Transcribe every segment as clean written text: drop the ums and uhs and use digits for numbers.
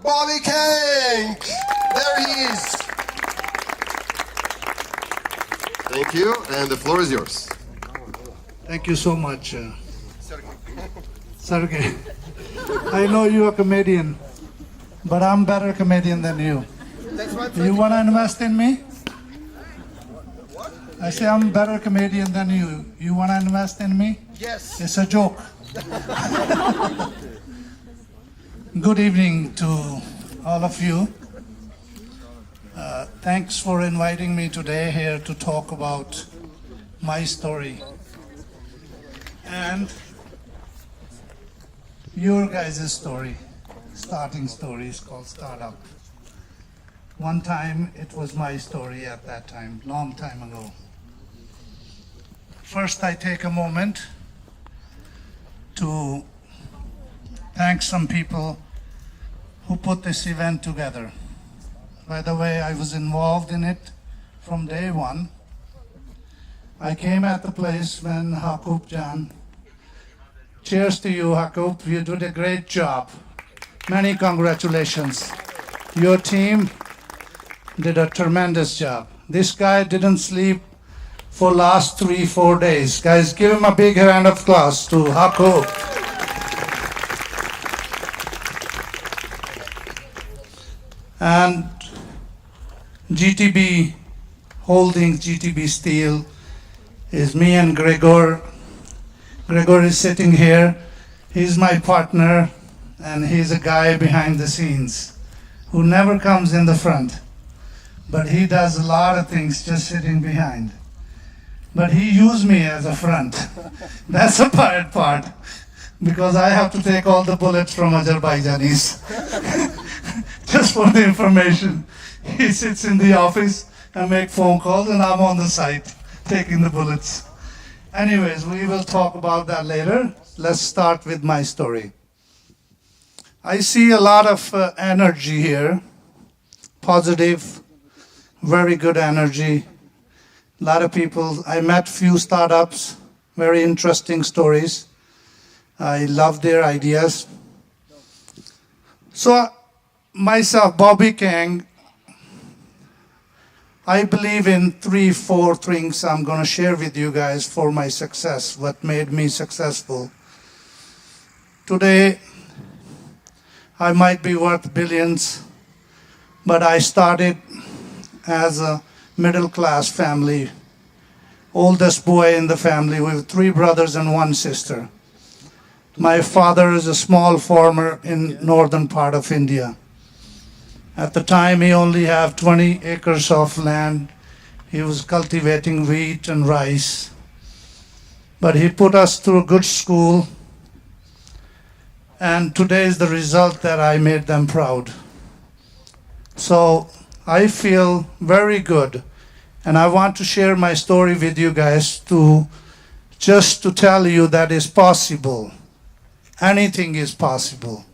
Bobby King. There he is. Thank you, and the floor is yours. Thank you so much, Sergey. I know you're a comedian, but I'm better comedian than you. You want to invest in me? I say I'm better comedian than you. You want to invest in me? Yes. It's a joke. Good evening to all of you. Thanks for inviting me today here to talk about my story and your guys' story. Starting story is called Startup. One time it was my story at that time, long time ago. First, I take a moment to thank some people who put this event together. By the way, I was involved in it from day one. I came at the place when Hakub Jan. Cheers to you, Hakub. You did a great job. Many congratulations. Your team did a tremendous job. This guy didn't sleep for last 3-4 days. Guys, give him a big round of applause to Hakub. And GTB Holdings, GTB Steel, is me and Gregor. Gregor is sitting here. He's my partner, and he's a guy behind the scenes who never comes in the front. But he does a lot of things just sitting behind. But he used me as a front. That's the bad part, because I have to take all the bullets from Azerbaijanis. Just for the information. He sits in the office and make phone calls, and I'm on the site taking the bullets. Anyways, we will talk about that later. Let's start with my story. I see a lot of energy here, positive, very good energy. A lot of people, I met few startups, very interesting stories. I love their ideas. So myself, Bobby King, I believe in 3-4 things I'm going to share with you guys for my success, what made me successful. Today, I might be worth billions, but I started as a middle-class family, oldest boy in the family with 3 brothers and 1 sister. My father is a small farmer in northern part of India. At the time, he only had 20 acres of land. He was cultivating wheat and rice. But he put us through a good school. And today is the result that I made them proud. So I feel very good. And I want to share my story with you guys just to tell you that it's possible. Anything is possible.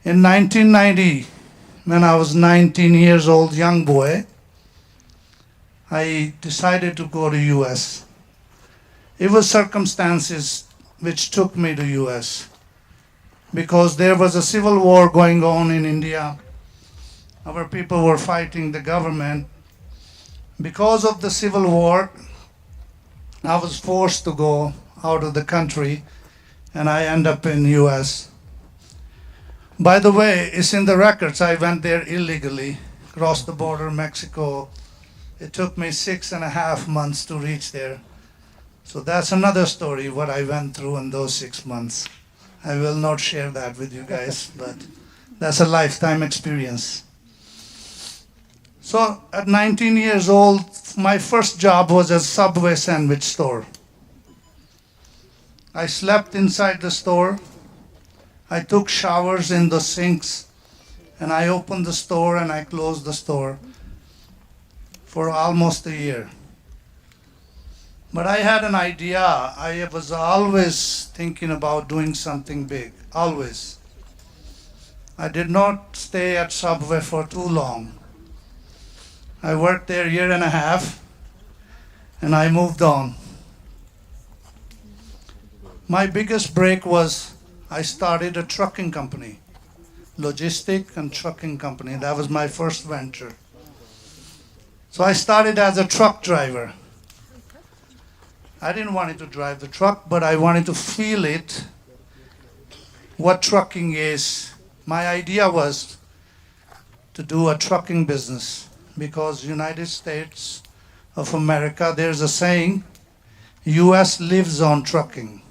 In 1990, when I was 19 years old, young boy, I decided to go to US. It was circumstances which took me to US because there was a civil war going on in India. Our people were fighting the government. Because of the civil war, I was forced to go out of the country, and I end up in US. By the way, it's in the records. I went there illegally, crossed the border, Mexico. It took me 6.5 months to reach there. So that's another story, what I went through in those 6 months. I will not share that with you guys, but that's a lifetime experience. So at 19 years old, my first job was a Subway sandwich store. I slept inside the store. I took showers in the sinks, and I opened the store and I closed the store for almost a year. But I had an idea. I was always thinking about doing something big, always. I did not stay at Subway for too long. I worked there 1.5 years, and I moved on. My biggest break was I started a trucking company. logistic and trucking company. That was my first venture. So I started as a truck driver. I didn't want to drive the truck, but I wanted to feel it, what trucking is. My idea was to do a trucking business because United States of America, there's a saying, US lives on trucking.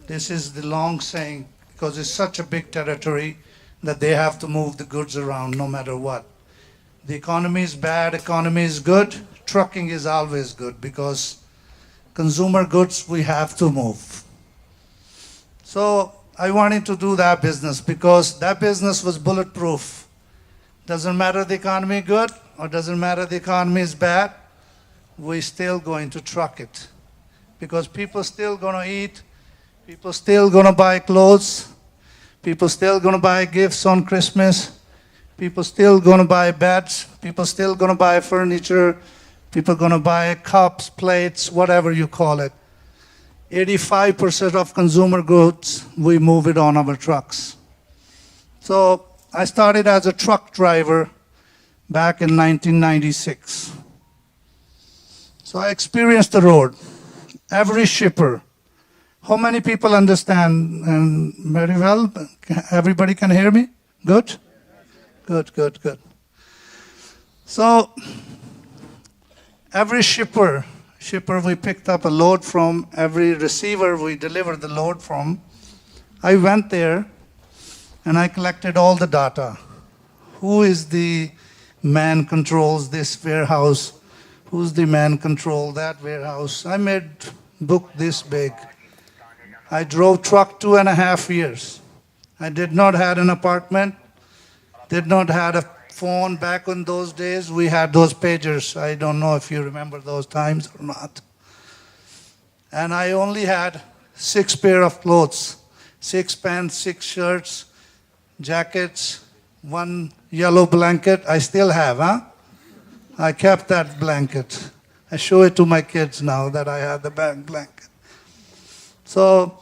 This is the long saying because it's such a big territory that they have to move the goods around no matter what. The economy is bad, economy is good, trucking is always good because consumer goods we have to move. So I wanted to do that business because that business was bulletproof. Doesn't matter the economy good or doesn't matter the economy is bad, we're still going to truck it. Because people still gonna eat, people still gonna buy clothes, people still gonna buy gifts on Christmas, people still gonna buy beds, people still gonna buy furniture, people gonna buy cups, plates, whatever you call it. 85% of consumer goods, we move it on our trucks. So I started as a truck driver back in 1996. So I experienced the road. Every shipper. How many people understand very well? Everybody can hear me? Good? Good. So every shipper we picked up a load from, every receiver we delivered the load from. I went there and I collected all the data. Who is the man controls this warehouse? Who's the man control that warehouse? I made book this big. I drove truck 2.5 years. I did not have an apartment, did not have a phone. Back in those days, we had those pagers. I don't know if you remember those times or not. And I only had 6 pair of clothes, 6 pants, 6 shirts, jackets, 1 yellow blanket. I still have, huh? I kept that blanket. I show it to my kids now that I have the blanket. So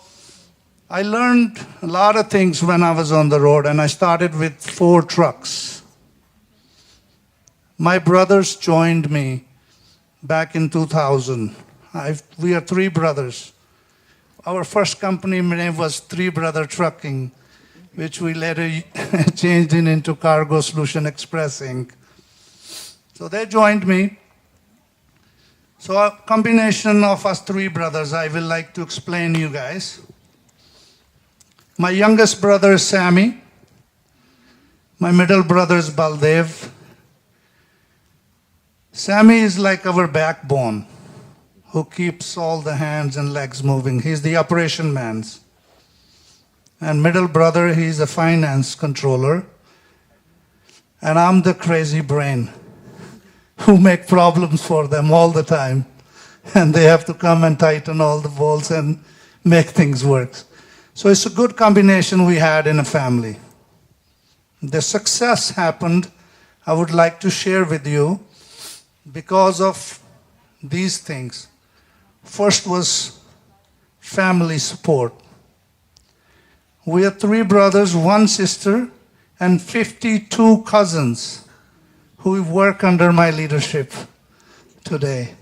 I learned a lot of things when I was on the road, and I started with 4 trucks. My brothers joined me back in 2000. We are 3 brothers. Our first company name was Three Brother Trucking, which we later changed into Cargo Solution Express Inc. So they joined me. So a combination of us 3 brothers, I will like to explain you guys. My youngest brother is Sammy. My middle brother is Baldev. Sammy is like our backbone, who keeps all the hands and legs moving. He's the operation man. And middle brother, he's a finance controller. And I'm the crazy brain who make problems for them all the time. And they have to come and tighten all the bolts and make things work. So it's a good combination we had in a family. The success happened, I would like to share with you, because of these things. First was family support. We are 3 brothers, 1 sister, and 52 cousins who work under my leadership today.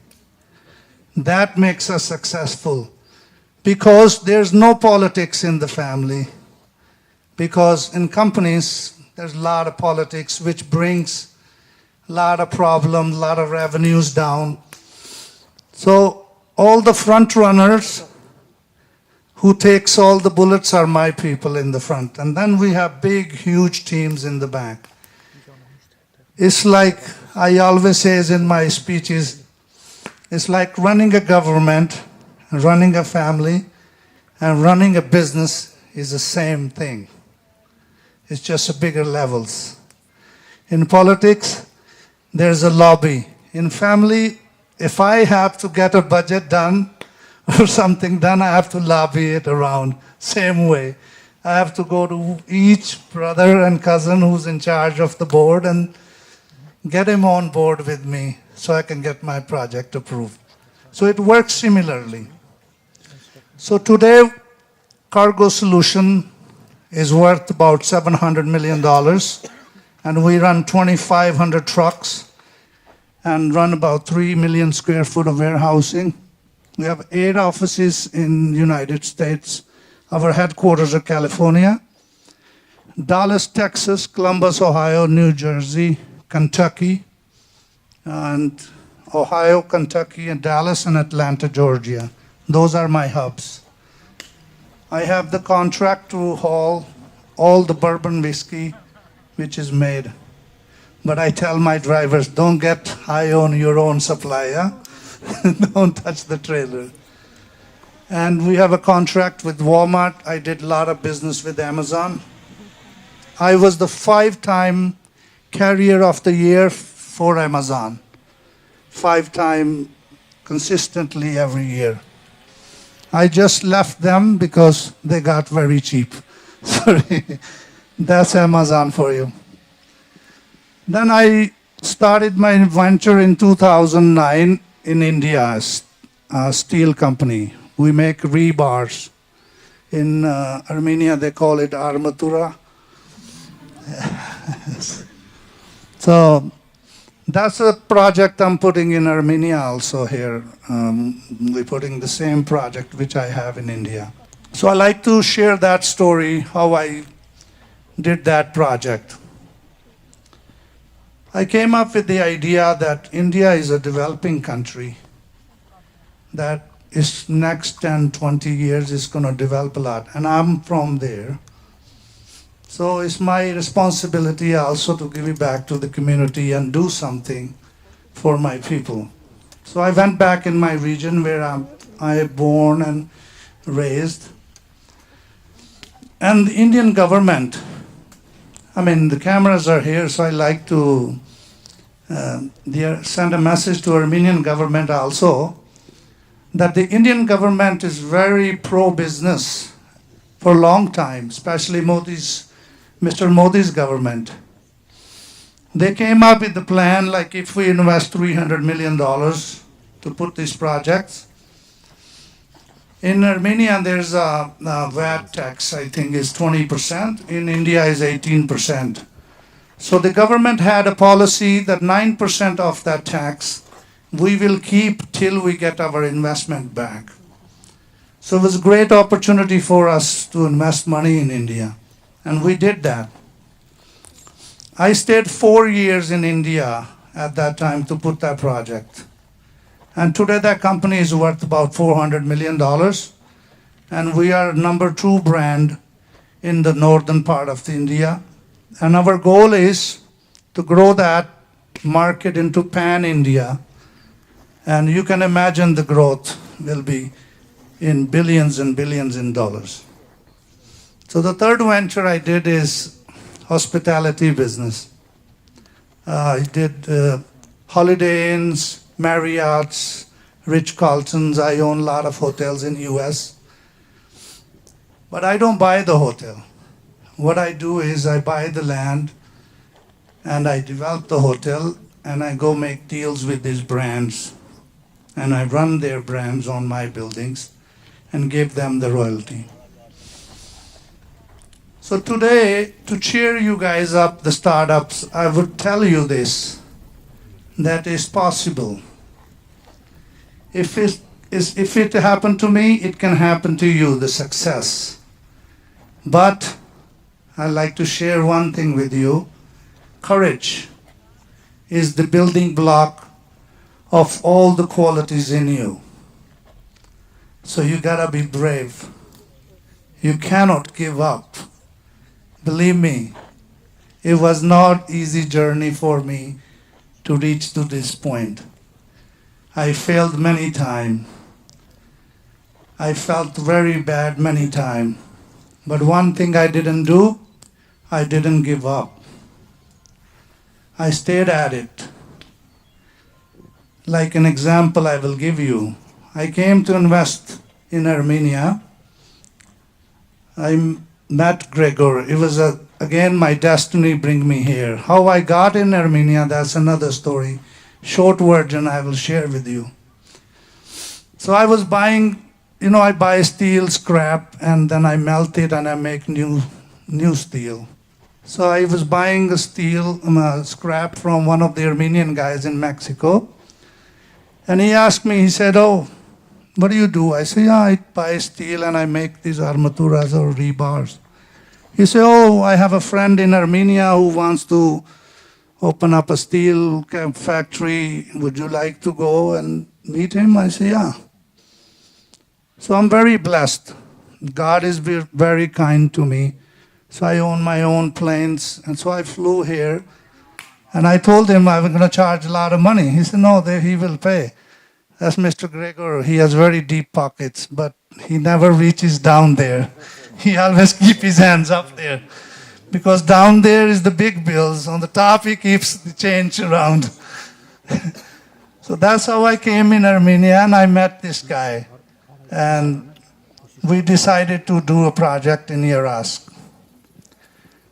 That makes us successful because there's no politics in the family. Because in companies, there's a lot of politics which brings a lot of problems, a lot of revenues down. So all the front runners who takes all the bullets are my people in the front. And then we have big, huge teams in the back. It's like I always say in my speeches, it's like running a government, running a family, and running a business is the same thing. It's just a bigger levels. In politics, there's a lobby. In family, if I have to get a budget done or something done, I have to lobby it around. Same way. I have to go to each brother and cousin who's in charge of the board and get him on board with me so I can get my project approved. So it works similarly. So today, Cargo Solution is worth about $700 million. And we run 2,500 trucks and run about 3 million square foot of warehousing. We have 8 offices in the United States. Our headquarters are California, Dallas, Texas, Columbus, Ohio, New Jersey, Kentucky, and Ohio, Kentucky, and Dallas, and Atlanta, Georgia. Those are my hubs. I have the contract to haul all the bourbon whiskey which is made. But I tell my drivers, don't get high on your own supply, yeah? Don't touch the trailer. And we have a contract with Walmart. I did a lot of business with Amazon. I was the 5-time Carrier of the Year for Amazon. 5-time consistently every year. I just left them because they got very cheap. Sorry, that's Amazon for you. Then I started my venture in 2009 in India, a steel company. We make rebars. In Armenia, they call it armatura. So that's a project I'm putting in Armenia also here. We're putting the same project which I have in India. So I like to share that story, how I did that project. I came up with the idea that India is a developing country that is next 10, 20 years is going to develop a lot. And I'm from there. So it's my responsibility also to give it back to the community and do something for my people. So I went back in my region where I born and raised. And the Indian government, the cameras are here, so I like to send a message to Armenian government also that the Indian government is very pro-business for a long time, especially Mr. Modi's government. They came up with the plan, like if we invest $300 million to put these projects. In Armenia, there's a VAT tax, I think is 20%. In India is 18%. So the government had a policy that 9% of that tax we will keep till we get our investment back. So it was a great opportunity for us to invest money in India. And we did that. I stayed 4 years in India at that time to put that project. And today that company is worth about $400 million. And we are number 2 brand in the northern part of India. And our goal is to grow that market into pan-India. And you can imagine the growth will be in billions and billions in dollars. So the third venture I did is hospitality business. I did Holiday Inns, Marriotts, Ritz-Carltons. I own a lot of hotels in US. But I don't buy the hotel. What I do is I buy the land and I develop the hotel and I go make deals with these brands and I run their brands on my buildings and give them the royalty. So today, to cheer you guys up, the startups, I would tell you this, that is possible. If it happened to me, it can happen to you, the success. But I'd like to share one thing with you. Courage is the building block of all the qualities in you. So you gotta be brave. You cannot give up. Believe me, it was not easy journey for me to reach to this point. I failed many times. I felt very bad many times. But one thing I didn't do, I didn't give up. I stayed at it. Like an example I will give you. I came to invest in Armenia. I met Gregor. It was, again, my destiny bring me here. How I got in Armenia, that's another story. Short version I will share with you. So I was buying, I buy steel scrap and then I melt it and I make new new steel. So I was buying a steel scrap from one of the Armenian guys in Mexico. And he asked me, he said, "Oh, what do you do?" I said, "Yeah, I buy steel and I make these armaturas or rebars." He said, "Oh, I have a friend in Armenia who wants to open up a steel factory. Would you like to go and meet him?" I said, "Yeah." So I'm very blessed. God is very kind to me. So I own my own planes. And so I flew here. And I told him I was going to charge a lot of money. He said, "No, he will pay." That's Mr. Gregor. He has very deep pockets, but he never reaches down there. He always keeps his hands up there. Because down there is the big bills. On the top, he keeps the change around. So that's how I came in Armenia, and I met this guy. And we decided to do a project in Yarask.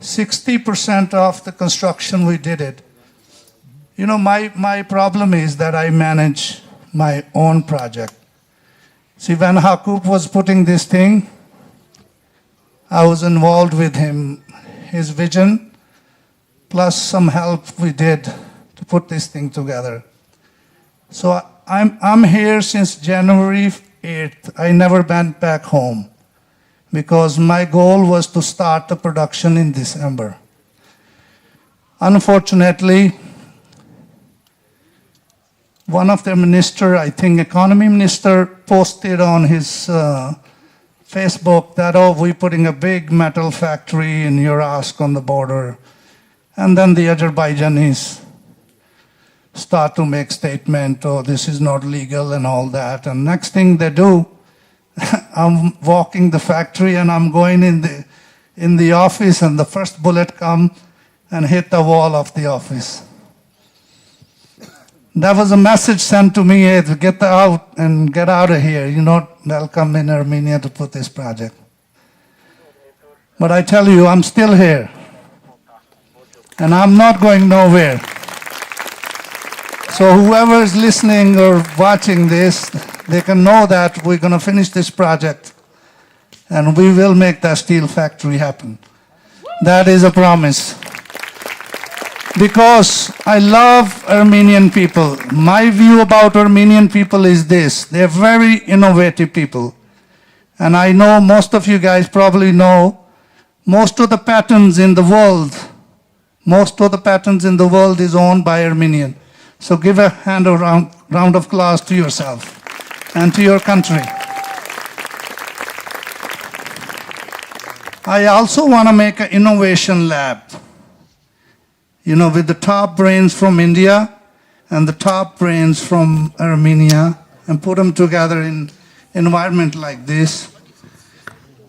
60% of the construction, we did it. You know, my problem is that I manage my own project. See, when Hakub was putting this thing, I was involved with him, his vision, plus some help we did to put this thing together. So I'm here since January 8th. I never went back home because my goal was to start the production in December. Unfortunately, one of their minister, I think economy minister, posted on his Facebook that, "Oh, we're putting a big metal factory in Yarask on the border." And then the Azerbaijanis start to make statement, "Oh, this is not legal," and all that. And next thing they do, I'm walking the factory and I'm going in the office, and the first bullet come and hit the wall of the office. That was a message sent to me, "Hey, get out and get out of here. You're not welcome in Armenia to put this project." But I tell you, I'm still here. And I'm not going nowhere. So whoever is listening or watching this, they can know that we're going to finish this project and we will make that steel factory happen. That is a promise. Because I love Armenian people. My view about Armenian people is this: they're very innovative people. And I know most of you guys probably know most of the patents in the world is owned by Armenian. So give a round of applause to yourself and to your country. I also want to make an innovation lab, you know, with the top brains from India and the top brains from Armenia, and put them together in environment like this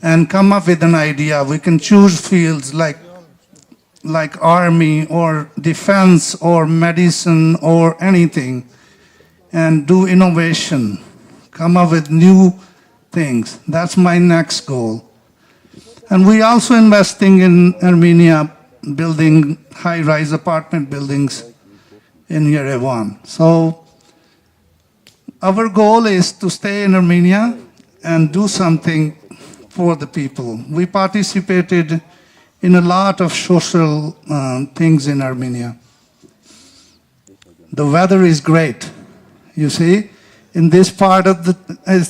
and come up with an idea. We can choose fields like army or defense or medicine or anything, and do innovation, come up with new things. That's my next goal. And we also investing in Armenia, building high-rise apartment buildings in Yerevan. So our goal is to stay in Armenia and do something for the people. We participated in a lot of social things in Armenia. The weather is great. You see, in this part of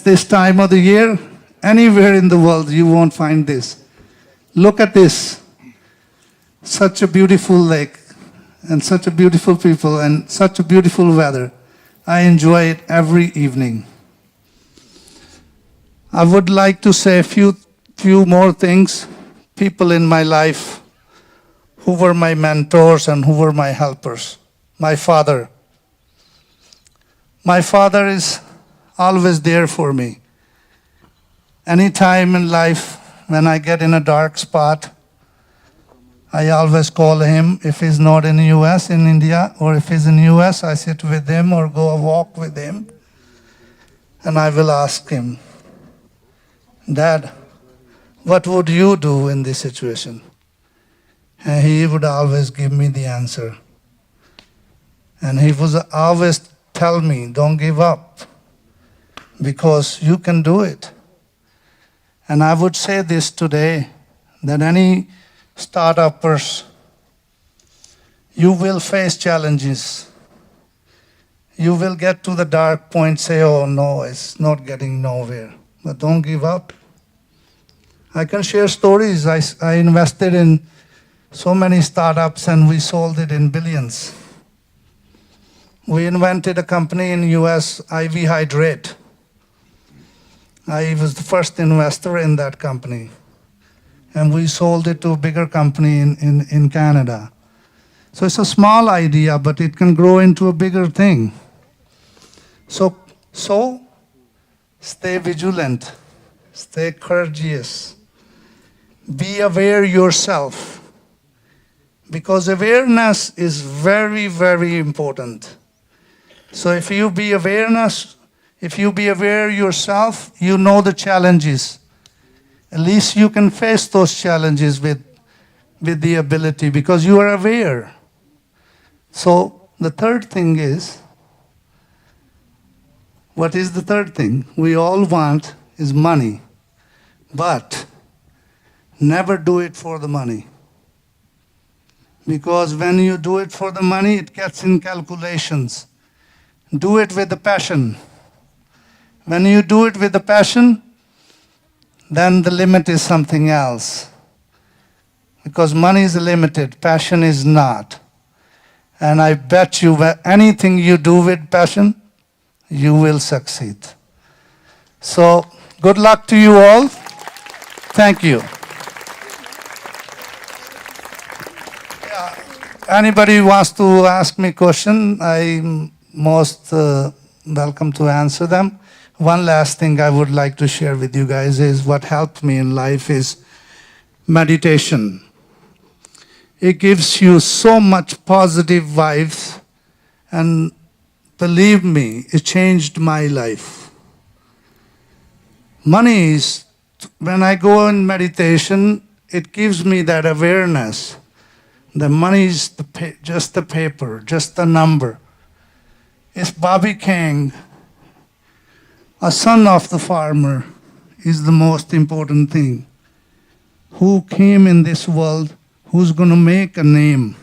this time of the year, anywhere in the world you won't find this. Look at this. Such a beautiful lake and such a beautiful people and such a beautiful weather. I enjoy it every evening. I would like to say a few more things. People in my life who were my mentors and who were my helpers. My father. My father is always there for me. Any time in life when I get in a dark spot, I always call him. If he's not in the US, in India, or if he's in the US, I sit with him or go a walk with him. And I will ask him, "Dad, what would you do in this situation?" And he would always give me the answer. And he would always tell me, "Don't give up, because you can do it." And I would say this today, that any startuppers, you will face challenges. You will get to the dark point, say, oh no, it's not getting nowhere. But don't give up. I can share stories. I invested in so many startups and we sold it in billions. We invented a company in US, IV Hydrate. I was the first investor in that company. And we sold it to a bigger company in Canada. So it's a small idea, but it can grow into a bigger thing. So stay vigilant, stay courageous, be aware yourself, because awareness is very, very important. So if you be aware yourself, you know the challenges. At least you can face those challenges with the ability because you are aware. So the third thing is, what is the third thing? We all want is money, but never do it for the money. Because when you do it for the money, it gets in calculations. Do it with the passion. When you do it with the passion, then the limit is something else. Because money is limited, passion is not. And I bet you anything you do with passion, you will succeed. So, good luck to you all. Thank you. Anybody wants to ask me a question, I'm most welcome to answer them. One last thing I would like to share with you guys is what helped me in life is meditation. It gives you so much positive vibes, and believe me, it changed my life. Money is, when I go in meditation, it gives me that awareness. The money is just the paper, just the number. It's Bobby King, a son of the farmer, is the most important thing. Who came in this world, who's going to make a name.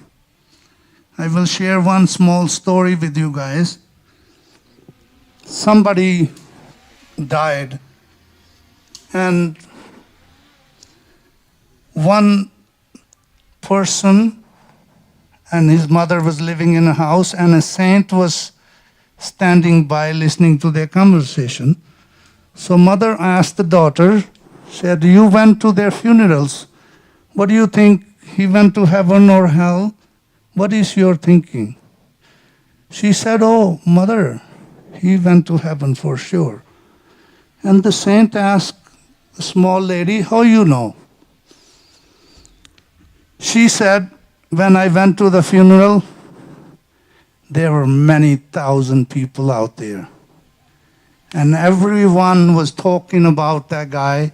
I will share one small story with you guys. Somebody died, and one person and his mother was living in a house, and a saint was standing by listening to their conversation. So mother asked the daughter, said, you went to their funerals. What do you think? He went to heaven or hell? What is your thinking? She said, oh, mother, he went to heaven for sure. And the saint asked the small lady, how you know? She said, when I went to the funeral, there were many thousand people out there. And everyone was talking about that guy.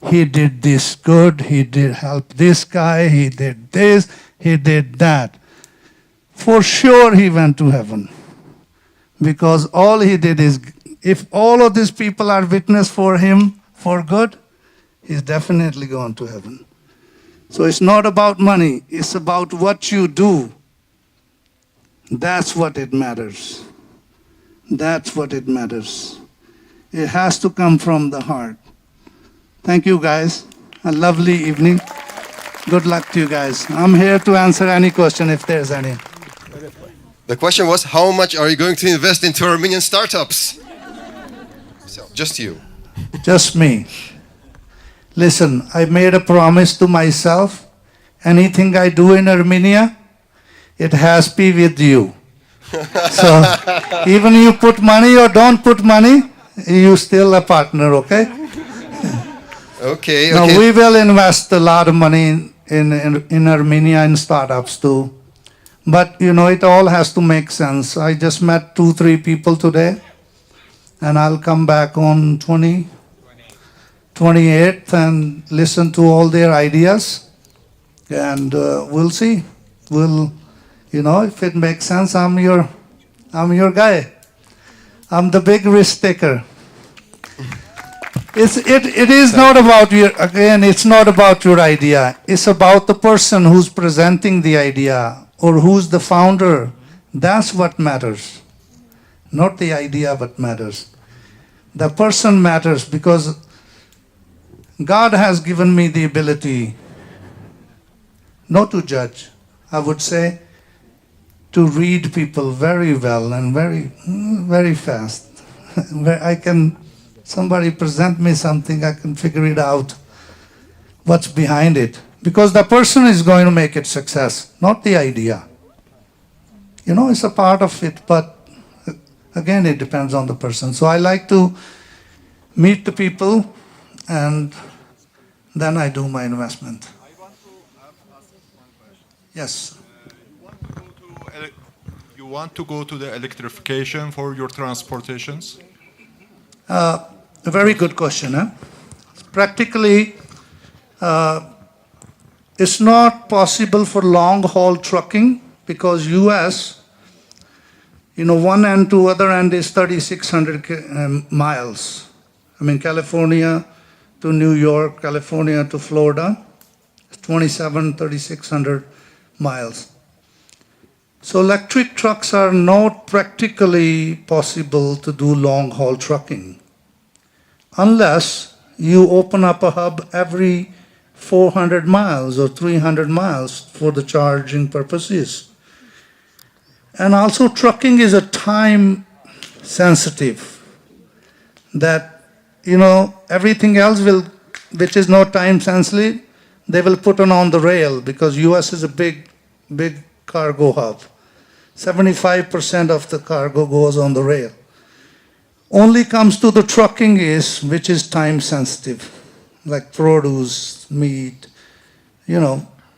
He did this good, he did help this guy, he did this, he did that. For sure he went to heaven. Because all he did is, if all of these people are witness for him for good, he's definitely gone to heaven. So it's not about money, it's about what you do. That's what it matters. That's what it matters. It has to come from the heart. Thank you guys. A lovely evening. Good luck to you guys. I'm here to answer any question if there's any. The question was, how much are you going to invest into Armenian startups? So, just you. Just me. Listen, I made a promise to myself. Anything I do in Armenia, it has to be with you. So, even you put money or don't put money, you still a partner, okay? Okay, Now, okay. we will invest a lot of money in Armenia in startups too. But, you know, it all has to make sense. I just met 2-3 people today, and I'll come back on 28th and listen to all their ideas, and we'll see. We'll, you know, if it makes sense, I'm your guy. I'm the big risk taker. It is not about your, again, it's not about your idea. It's about the person who's presenting the idea or who's the founder. That's what matters. Not the idea what matters. The person matters because God has given me the ability not to judge, I would say, to read people very well and very fast. Where I can, somebody present me something, I can figure it out, what's behind it. Because the person is going to make it success, not the idea. You know, it's a part of it, but again, it depends on the person. So I like to meet the people and then I do my investment. I want to ask one question. Yes. You want to go to the electrification for your transportations? A very good question. Practically, it's not possible for long-haul trucking because U.S., one end to other end is 3,600 miles. I mean, California to New York, California to Florida, 3,600 miles. So electric trucks are not practically possible to do long-haul trucking unless you open up a hub every 400 miles or 300 miles for the charging purposes. And also trucking is a time sensitive that, everything else which is not time sensitive, they will put on the rail because US is a big cargo hub. 75% of the cargo goes on the rail. Only comes to the trucking which is time sensitive, like produce, meat,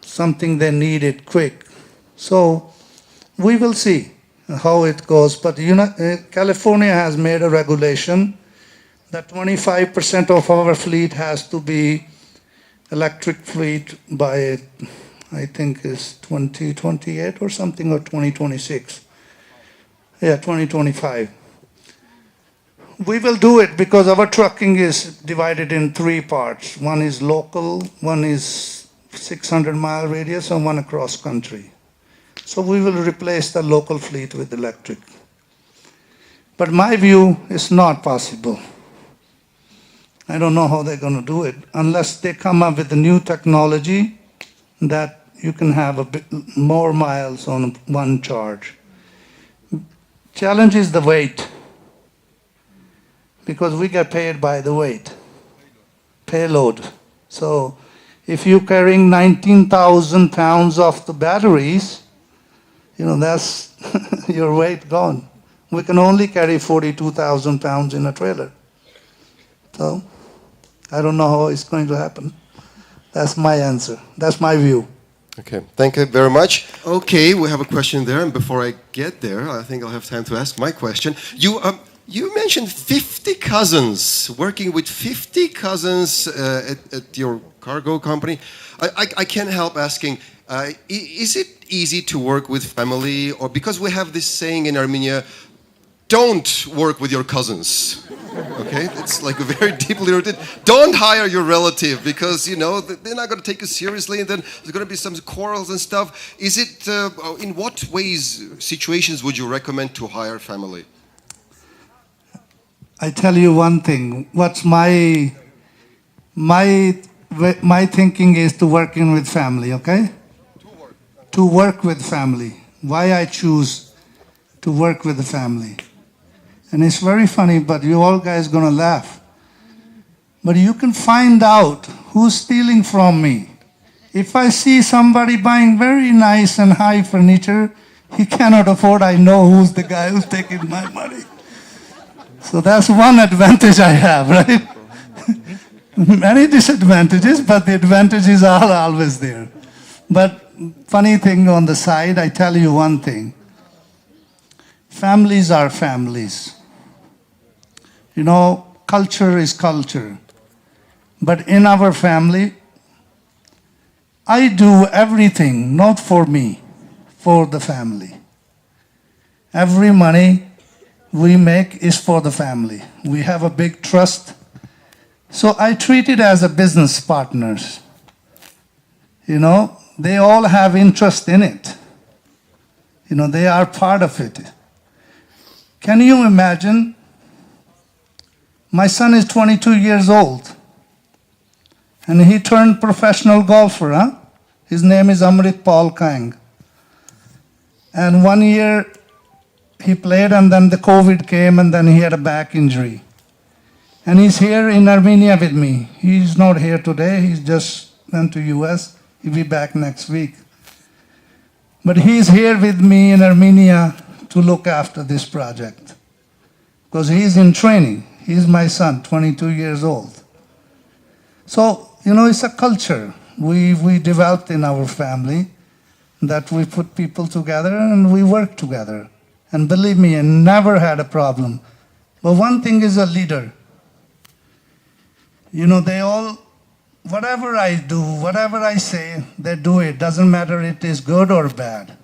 something they need it quick. So we will see how it goes. But California has made a regulation that 25% of our fleet has to be electric fleet by, I think is 2028 or something, or 2026. Yeah, 2025. We will do it because our trucking is divided in three parts. One is local, one is 600-mile radius, and one across country. So we will replace the local fleet with electric. But my view is not possible. I don't know how they're going to do it unless they come up with a new technology that you can have a bit more miles on one charge. Challenge is the weight, because we get paid by the weight, payload. So if you're carrying 19,000 pounds of the batteries, that's your weight gone. We can only carry 42,000 pounds in a trailer. So I don't know how it's going to happen. That's my answer. That's my view. Okay, thank you very much. Okay, we have a question there, and before I get there, I think I'll have time to ask my question. You mentioned 50 cousins, working with 50 cousins at your cargo company. I can't help asking, is it easy to work with family? Or because we have this saying in Armenia, don't work with your cousins. Okay, it's like very deeply rooted. Don't hire your relative because they're not going to take you seriously, and then there's going to be some quarrels and stuff. Is it in what ways, situations would you recommend to hire family? I tell you one thing. What's my thinking is to working with family. Okay, to work with family. Why I choose to work with the family. And it's very funny, but you all guys gonna laugh. But you can find out who's stealing from me. If I see somebody buying very nice and high furniture, he cannot afford, I know who's the guy who's taking my money. So that's one advantage I have, right? Many disadvantages, but the advantages are always there. But funny thing on the side, I tell you one thing. Families are families. Culture is culture. But in our family, I do everything, not for me, for the family. Every money we make is for the family. We have a big trust. So I treat it as a business partners. You know, they all have interest in it. You know, they are part of it. Can you imagine? My son is 22 years old, and he turned professional golfer, huh? His name is Amrit Paul Kang. And 1 year he played, and then the COVID came, and then he had a back injury. And he's here in Armenia with me. He's not here today. He's just went to US. He'll be back next week. But he's here with me in Armenia to look after this project, because he's in training. He's my son, 22 years old. So, you know, it's a culture we developed in our family, that we put people together and we work together. And believe me, I never had a problem. But one thing is a leader. You know, they all, whatever I do, whatever I say, they do it. Doesn't matter if it is good or bad.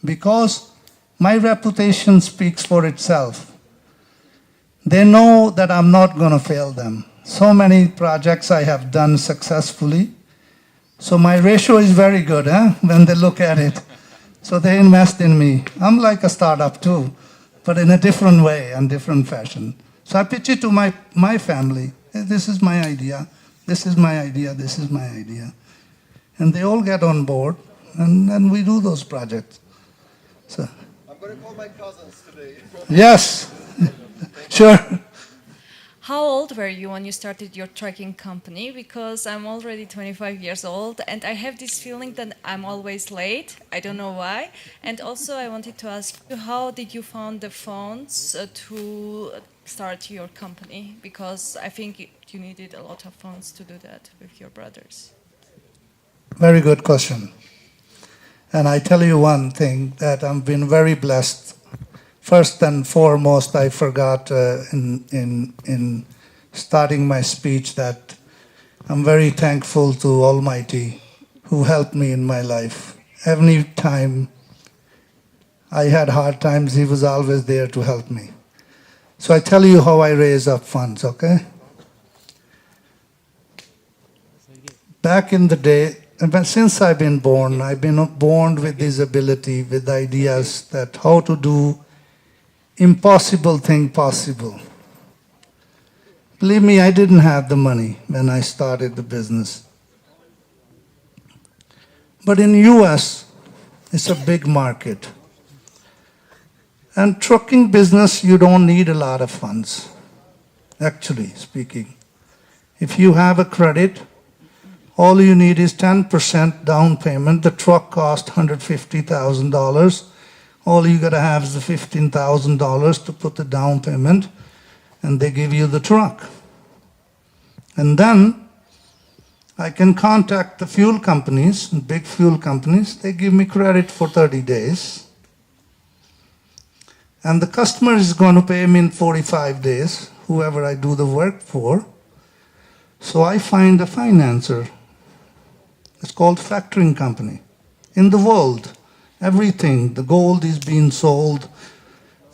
Because my reputation speaks for itself. They know that I'm not going to fail them. So many projects I have done successfully. So my ratio is very good, when they look at it. So they invest in me. I'm like a startup too, but in a different way and different fashion. So I pitch it to my family. Hey, this is my idea. This is my idea. This is my idea. And they all get on board, and then we do those projects. So I'm going to call my cousins today. yes, sure. How old were you when you started your trucking company? Because I'm already 25 years old and I have this feeling that I'm always late. I don't know why. And also I wanted to ask you, how did you find the funds to start your company? Because I think you needed a lot of funds to do that with your brothers. Very good question. And I tell you one thing, that I've been very blessed. First and foremost, I forgot in starting my speech that I'm very thankful to Almighty who helped me in my life. Every time I had hard times, He was always there to help me. So I tell you how I raise up funds, okay? Back in the day, since I've been born with this ability, with ideas that how to do impossible thing possible. Believe me, I didn't have the money when I started the business. But in US, it's a big market. And trucking business, you don't need a lot of funds, actually speaking. If you have a credit, all you need is 10% down payment. The truck costs $150,000. All you gotta have is the $15,000 to put the down payment, and they give you the truck. And then I can contact the fuel companies, big fuel companies. They give me credit for 30 days. And the customer is going to pay me in 45 days, whoever I do the work for. So I find a financer. It's called factoring company. In the world, everything, the gold is being sold,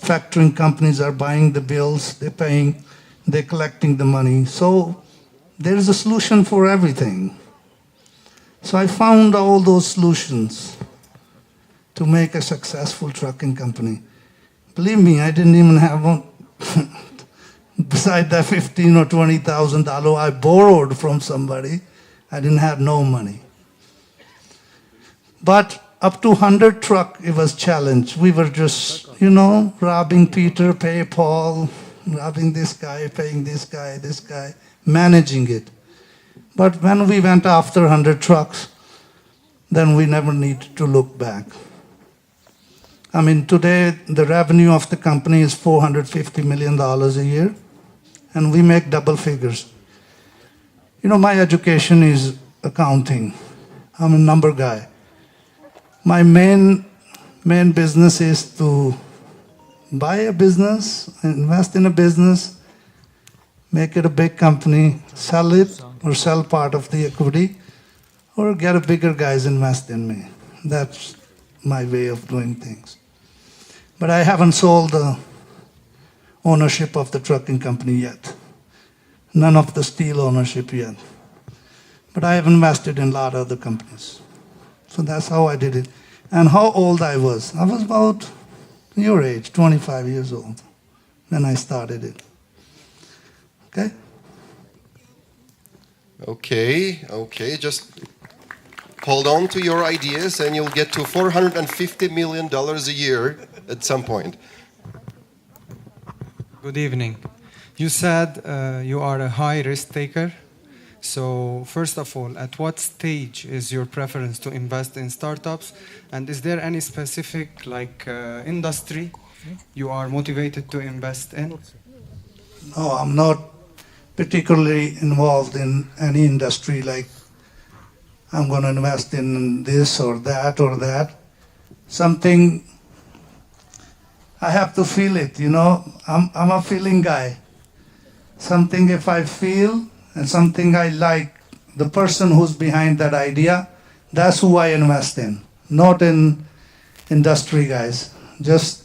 factoring companies are buying the bills, they're paying, they're collecting the money. So there is a solution for everything. So I found all those solutions to make a successful trucking company. Believe me, I didn't even have one. Beside that $15,000 or $20,000 I borrowed from somebody, I didn't have no money. But up to 100 truck, it was challenge. We were just, robbing Peter, pay Paul, robbing this guy, paying this guy, managing it. But when we went after 100 trucks, then we never needed to look back. I mean, today the revenue of the company is $450 million a year, and we make double figures. My education is accounting. I'm a number guy. My main business is to buy a business, invest in a business, make it a big company, sell it or sell part of the equity, or get a bigger guys invest in me. That's my way of doing things. But I haven't sold the ownership of the trucking company yet. none of the steel ownership yet. But I have invested in a lot of other companies. So that's how I did it. And how old I was about your age, 25 years old, when I started it. Okay? Okay. Just hold on to your ideas and you'll get to $450 million a year at some point. Good evening. You said you are a high risk taker. So first of all, at what stage is your preference to invest in startups? And is there any specific industry you are motivated to invest in? No, I'm not particularly involved in any industry like I'm going to invest in this or that or that. Something, I have to feel it, you know. I'm a feeling guy. Something if I feel and something I like, the person who's behind that idea, that's who I invest in. Not in industry guys, just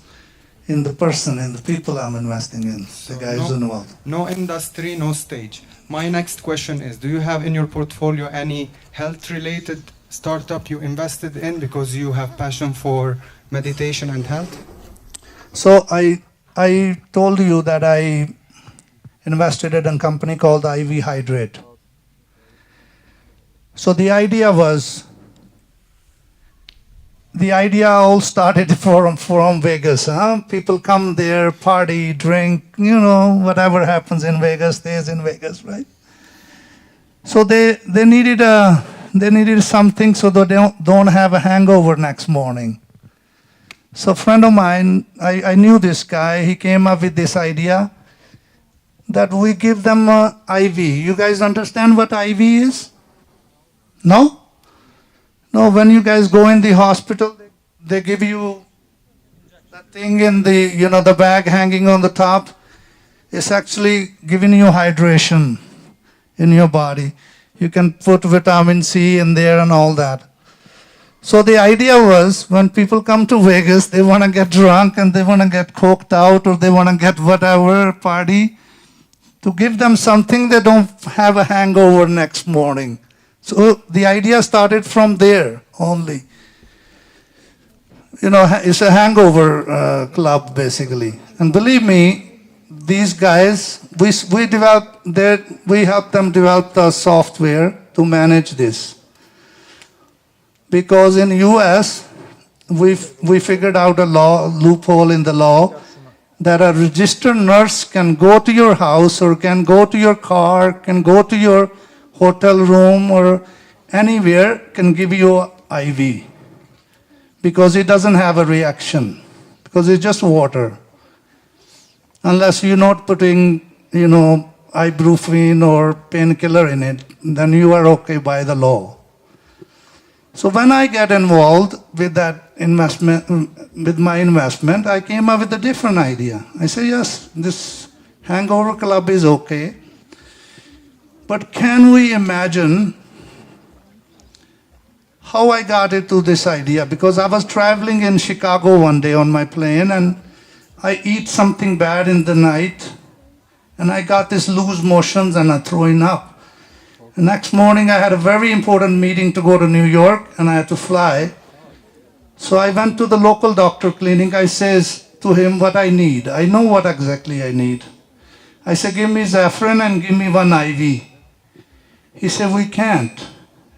in the person and the people I'm investing in, the guys involved. No industry, no stage. My next question is, do you have in your portfolio any health-related startup you invested in because you have passion for meditation and health? So I told you that I invested in a company called IV Hydrate. So the idea all started from Vegas. People come there, party, drink, you know, whatever happens in Vegas stays in Vegas, right? So they needed something so they don't have a hangover next morning. So a friend of mine, I knew this guy, he came up with this idea that we give them IV. You guys understand what IV is? No? No, when you guys go in the hospital, they give you that thing in the, you know, the bag hanging on the top. It's actually giving you hydration in your body. You can put vitamin C in there and all that. So the idea was when people come to Vegas, they want to get drunk and they want to get coked out or they want to get whatever party, to give them something they don't have a hangover next morning. So the idea started from there only. You know, it's a hangover club basically. And believe me, these guys, we helped them develop the software to manage this. Because in US, we figured out a loophole in the law that a registered nurse can go to your house or can go to your car, can go to your hotel room or anywhere, can give you IV. Because it doesn't have a reaction. Because it's just water. Unless you're not putting, you know, ibuprofen or painkiller in it, then you are okay by the law. So when I get involved with that investment, with my investment, I came up with a different idea. I say, yes, this hangover club is okay, but can we imagine how I got into this idea? Because I was traveling in Chicago one day on my plane and I eat something bad in the night and I got this loose motions and I'm throwing up. The next morning I had a very important meeting to go to New York and I had to fly. So I went to the local doctor clinic. I says to him what I need. I know what exactly I need. I said, give me Zafran and give me one IV. He said, we can't.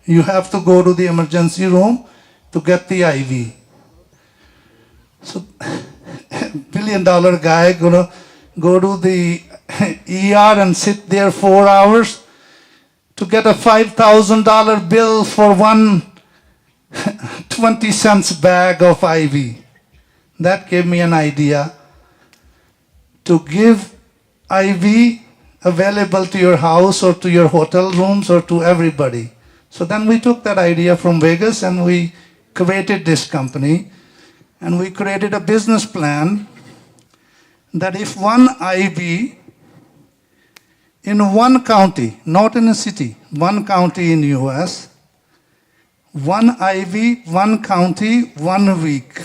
You have to go to the emergency room to get the IV. So, $1 billion guy gonna go to the ER and sit there 4 hours to get a $5,000 bill for one 20 cents bag of IV. That gave me an idea to give IV available to your house or to your hotel rooms or to everybody. So then we took that idea from Vegas and we created this company and we created a business plan that if one IV in one county, not in a city, one county in US, one IV, one county, 1 week,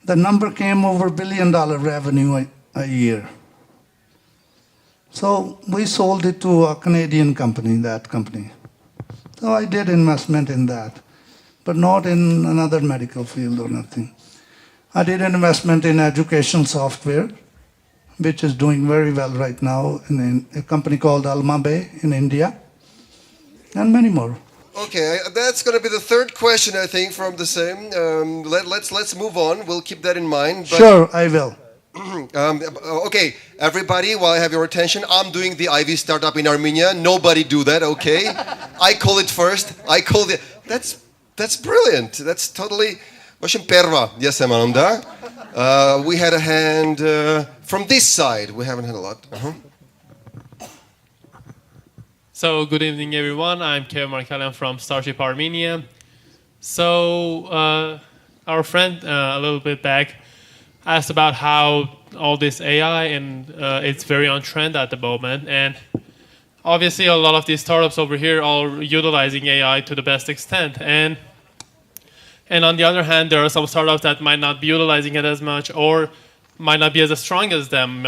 the number came over $1 billion revenue a year. So we sold it to a Canadian company, that company. So I did investment in that, but not in another medical field or nothing. I did an investment in education software, which is doing very well right now in a company called Almabe in India, and many more. Okay, that's going to be the third question, I think, from the same. Let's move on. We'll keep that in mind. But, Sure, I will. okay, everybody, while I have your attention, I'm doing the IV startup in Armenia. Nobody do that, okay? I call it first. I call it. That's brilliant. That's totally. Başım perva. Yes, Emanımda. We had a hand from this side. We haven't had a lot. So, good evening, everyone. I'm Kevin Markalan from Starship Armenia. So, our friend a little bit back asked about how all this AI and it's very on trend at the moment. And obviously, a lot of these startups over here are utilizing AI to the best extent. And on the other hand, there are some startups that might not be utilizing it as much or might not be as strong as them.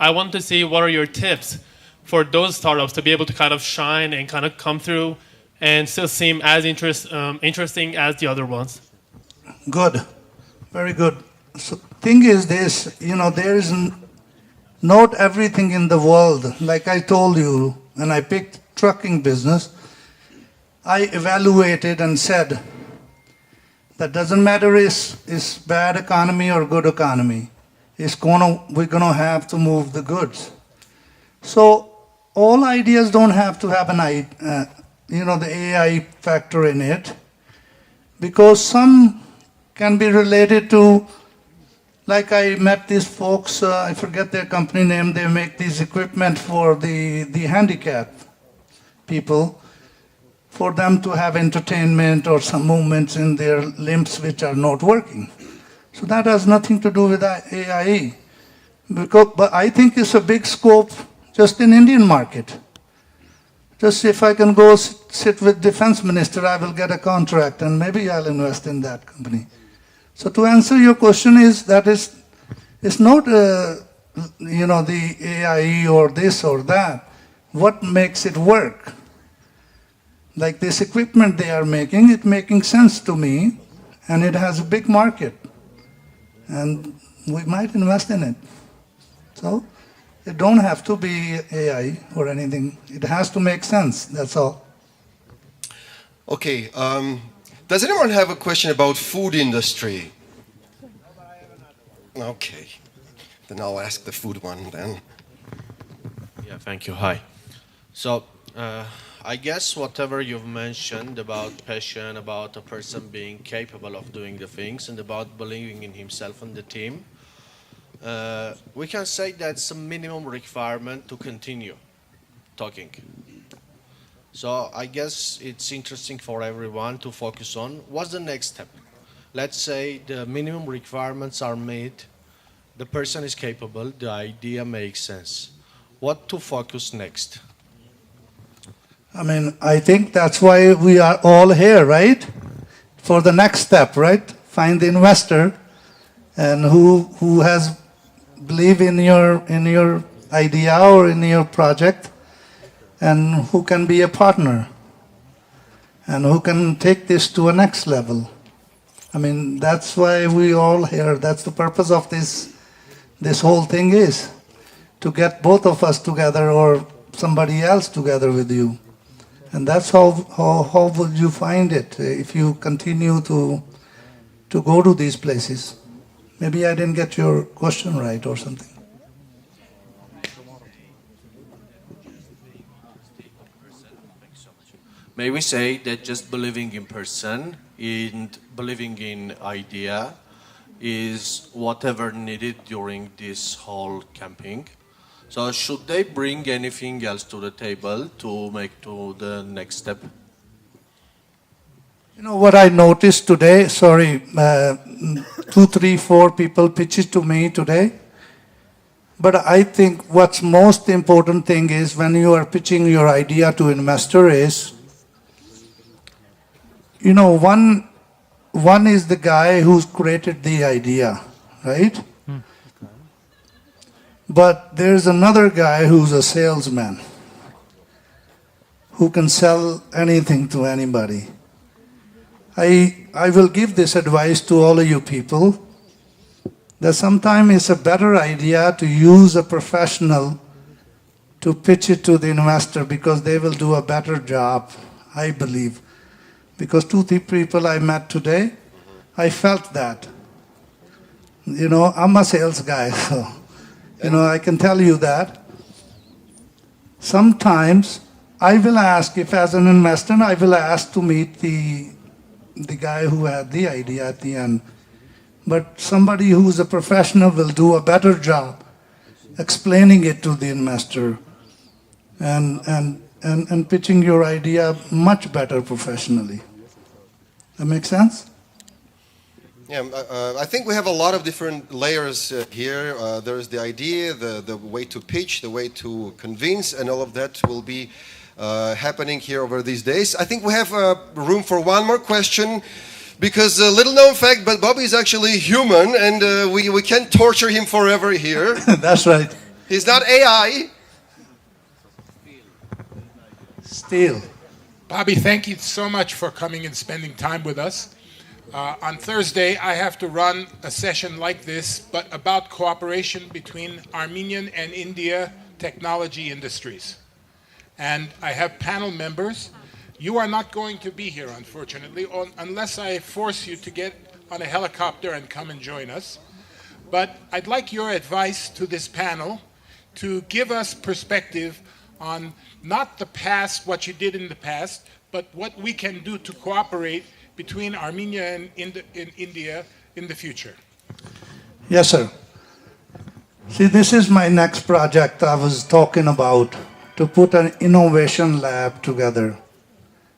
I want to see what are your tips for those startups to be able to kind of shine and kind of come through and still seem as interesting as the other ones. Good, very good. So thing is this, there is not everything in the world. Like I told you, when I picked trucking business, I evaluated and said, that doesn't matter is bad economy or good economy. We're gonna have to move the goods. So all ideas don't have to have the AI factor in it, because some can be related to, like I met these folks, I forget their company name, they make these equipment for the handicapped people, for them to have entertainment or some movements in their limbs which are not working. So that has nothing to do with AI. But I think it's a big scope just in Indian market. Just if I can go sit with defense minister, I will get a contract and maybe I'll invest in that company. So to answer your question it's not the AI or this or that. What makes it work? Like this equipment they are making, it's making sense to me, and it has a big market. And we might invest in it. So it don't have to be AI or anything. It has to make sense, that's all. Okay, does anyone have a question about food industry? Okay, then I'll ask the food one then. Yeah, thank you. Hi. So, I guess whatever you've mentioned about passion, about a person being capable of doing the things, and about believing in himself and the team, we can say that's a minimum requirement to continue talking. So I guess it's interesting for everyone to focus on what's the next step. Let's say the minimum requirements are made, the person is capable, the idea makes sense. What to focus next? I think that's why we are all here, right? For the next step, right? Find the investor and who has believe in your idea or in your project, and who can be a partner and who can take this to a next level. That's why we all here. That's the purpose of this whole thing is to get both of us together or somebody else together with you. And that's how would you find it if you continue to go to these places. Maybe I didn't get your question right or something. May we say that just believing in person and believing in idea is whatever needed during this whole camping? So should they bring anything else to the table to make to the next step? What I noticed today, 2, 3, 4 people pitched to me today. But I think what's most important thing is when you are pitching your idea to investor is, one is the guy who's created the idea, right? But there's another guy who's a salesman who can sell anything to anybody. I will give this advice to all of you people that sometimes it's a better idea to use a professional to pitch it to the investor because they will do a better job, I believe. Because 2-3 people I met today, I felt that. You know, I'm a sales guy, so, you know, I can tell you that. Sometimes I will ask, if as an investor, I will ask to meet the guy who had the idea at the end. But somebody who's a professional will do a better job explaining it to the investor and pitching your idea much better professionally. That make sense? Yeah, I think we have a lot of different layers here. There's the idea, the way to pitch, the way to convince, and all of that will be happening here over these days. I think we have room for one more question, because a little known fact, but Bobby is actually human, and we can't torture him forever here. That's right. He's not AI. Steel. Bobby, thank you so much for coming and spending time with us. On Thursday, I have to run a session like this, but about cooperation between Armenian and India technology industries. And I have panel members. You are not going to be here, unfortunately, unless I force you to get on a helicopter and come and join us. But I'd like your advice to this panel to give us perspective on not the past, what you did in the past, but what we can do to cooperate between Armenia and India in the future. Yes, sir. See, this is my next project I was talking about, to put an innovation lab together.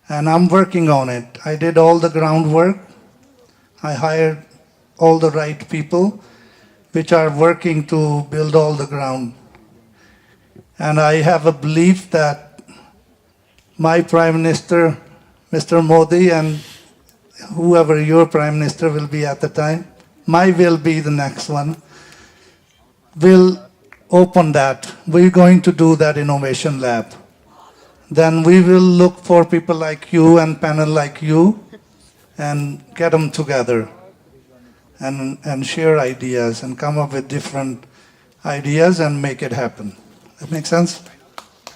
And I'm working on it. I did all the groundwork. I hired all the right people, which are working to build all the ground. And I have a belief that my Prime Minister, Mr. Modi, and whoever your Prime Minister will be at the time, will be the next one, will open that. We're going to do that innovation lab. Then we will look for people like you and panel like you and get them together and share ideas and come up with different ideas and make it happen. That makes sense?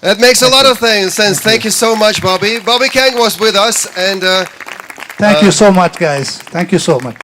That makes a lot of sense. Thank you so much, Bobby. Bobby Kang was with us, and thank you so much, guys. Thank you so much.